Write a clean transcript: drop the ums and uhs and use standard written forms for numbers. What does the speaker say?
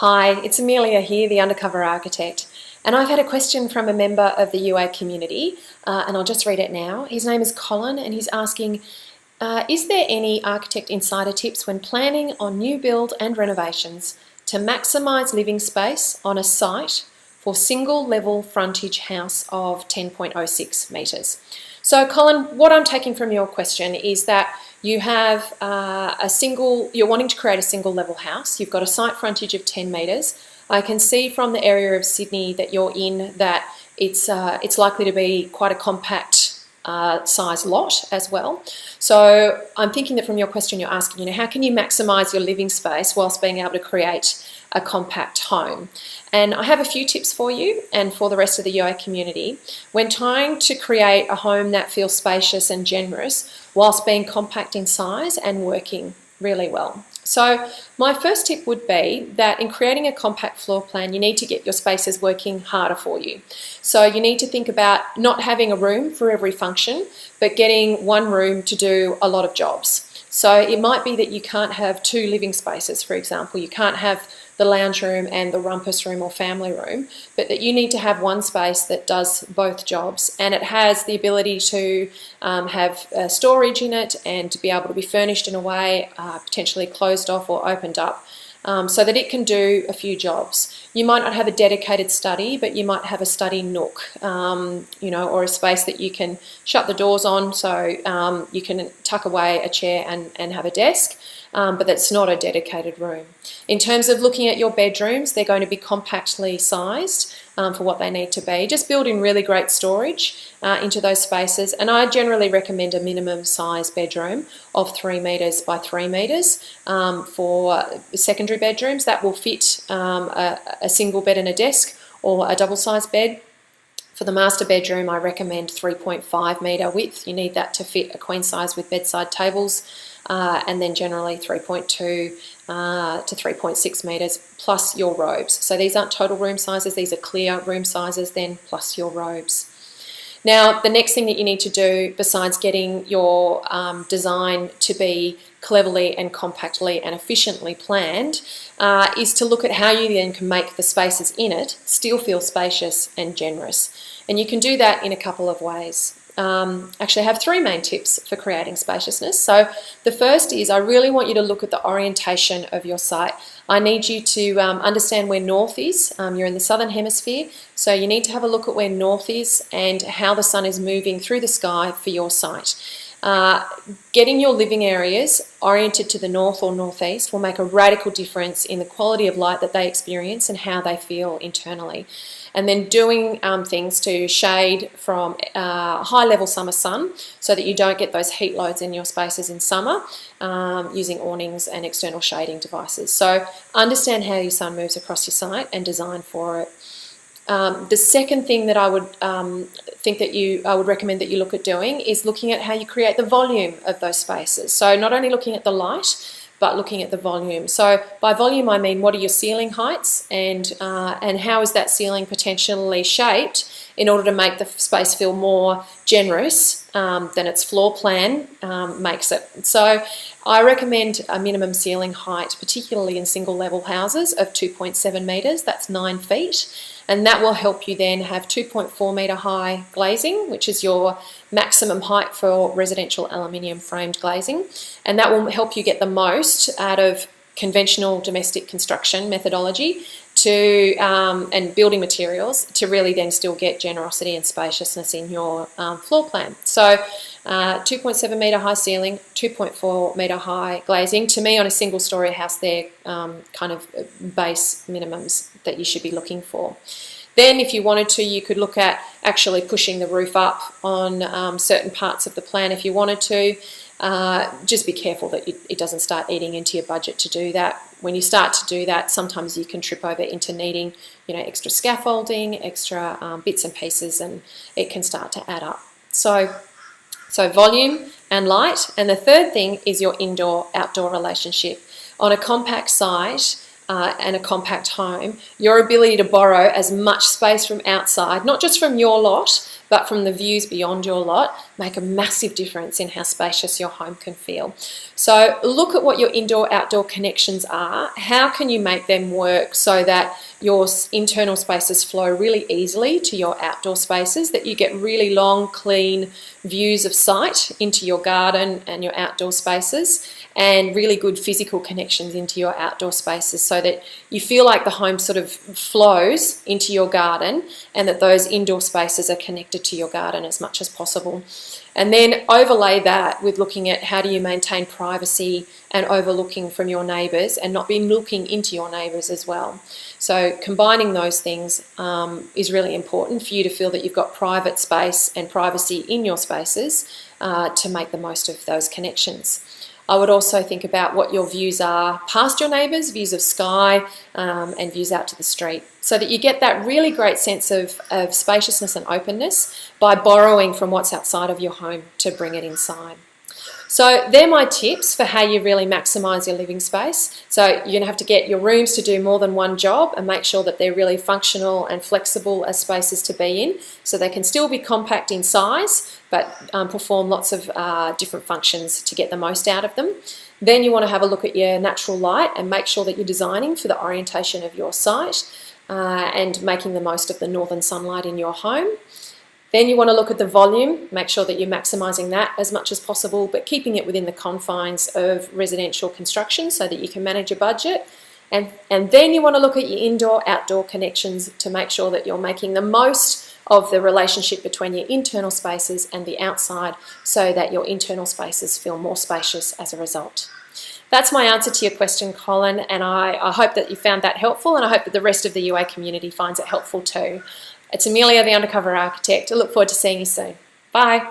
Hi, it's Amelia here, the Undercover Architect, and I've had a question from a member of the UA community, and I'll just read it now. His name is Colin, and he's asking, is there any architect insider tips when planning on new build and renovations to maximise living space on a site for single level frontage house of 10.06 metres? So Colin, what I'm taking from your question is that you have you're wanting to create a single level house. You've got a site frontage of 10 metres. I can see from the area of Sydney that you're in that it's likely to be quite a compact size lot as well. So I'm thinking that from your question you're asking, how can you maximise your living space whilst being able to create a compact home? And I have a few tips for you and for the rest of the UA community when trying to create a home that feels spacious and generous whilst being compact in size and working really well. So my first tip would be that in creating a compact floor plan, you need to get your spaces working harder for you. So you need to think about not having a room for every function, but getting one room to do a lot of jobs. So it might be that you can't have two living spaces, for example. You can't have the lounge room and the rumpus room or family room, but that you need to have one space that does both jobs, and it has the ability to have storage in it and to be able to be furnished in a way, potentially closed off or opened up, so that it can do a few jobs. You might not have a dedicated study, but you might have a study nook, or a space that you can shut the doors on, so you can tuck away a chair and have a desk, but that's not a dedicated room. In terms of looking at your bedrooms, they're going to be compactly sized for what they need to be. Just build in really great storage into those spaces, and I generally recommend a minimum size bedroom of 3 metres by 3 metres for secondary bedrooms. That will fit a single bed and a desk or a double-sized bed. For the master bedroom, I recommend 3.5 metre width. You need that to fit a queen size with bedside tables, and then generally 3.2 to 3.6 metres plus your robes. So these aren't total room sizes, these are clear room sizes then plus your robes. Now, the next thing that you need to do, besides getting your design to be cleverly and compactly and efficiently planned, is to look at how you then can make the spaces in it still feel spacious and generous. And you can do that in a couple of ways. Actually, I have 3 main tips for creating spaciousness. So the first is I really want you to look at the orientation of your site. I need you to understand where north is. You're in the southern hemisphere, so you need to have a look at where north is and how the sun is moving through the sky for your site. Getting your living areas oriented to the north or northeast will make a radical difference in the quality of light that they experience and how they feel internally. And then doing things to shade from high level summer sun so that you don't get those heat loads in your spaces in summer, using awnings and external shading devices. So understand how your sun moves across your site and design for it. The second thing that I would recommend that you look at doing is looking at how you create the volume of those spaces. So not only looking at the light, but looking at the volume. So by volume, I mean what are your ceiling heights and how is that ceiling potentially shaped in order to make the space feel more generous than its floor plan makes it. So I recommend a minimum ceiling height, particularly in single level houses, of 2.7 metres, that's 9 feet. And that will help you then have 2.4 metre high glazing, which is your maximum height for residential aluminium framed glazing. And that will help you get the most out of conventional domestic construction methodology and building materials to really then still get generosity and spaciousness in your floor plan. So 2.7 metre high ceiling, 2.4 metre high glazing. To me, on a single story house, they're kind of base minimums that you should be looking for. Then if you wanted to, you could look at actually pushing the roof up on certain parts of the plan if you wanted to. Just be careful that it doesn't start eating into your budget to do that. When you start to do that, sometimes you can trip over into needing, extra scaffolding, extra bits and pieces, and it can start to add up. So volume and light. And the third thing is your indoor-outdoor relationship. On a compact site and a compact home, your ability to borrow as much space from outside, not just from your lot, but from the views beyond your lot, make a massive difference in how spacious your home can feel. So look at what your indoor-outdoor connections are. How can you make them work so that your internal spaces flow really easily to your outdoor spaces, that you get really long, clean views of sight into your garden and your outdoor spaces, and really good physical connections into your outdoor spaces, so that you feel like the home sort of flows into your garden and that those indoor spaces are connected to your garden as much as possible. And then overlay that with looking at how do you maintain privacy and overlooking from your neighbours and not being looking into your neighbours as well. So combining those things is really important for you to feel that you've got private space and privacy in your spaces to make the most of those connections. I would also think about what your views are past your neighbours, views of sky and views out to the street, so that you get that really great sense of spaciousness and openness by borrowing from what's outside of your home to bring it inside. So they're my tips for how you really maximise your living space. So you're going to have to get your rooms to do more than one job and make sure that they're really functional and flexible as spaces to be in, so they can still be compact in size but perform lots of different functions to get the most out of them. Then you want to have a look at your natural light and make sure that you're designing for the orientation of your site and making the most of the northern sunlight in your home. Then you want to look at the volume, make sure that you're maximising that as much as possible, but keeping it within the confines of residential construction so that you can manage your budget. And then you want to look at your indoor-outdoor connections to make sure that you're making the most of the relationship between your internal spaces and the outside, so that your internal spaces feel more spacious as a result. That's my answer to your question, Colin, and I hope that you found that helpful, and I hope that the rest of the UA community finds it helpful too. It's Amelia, the Undercover Architect. I look forward to seeing you soon. Bye.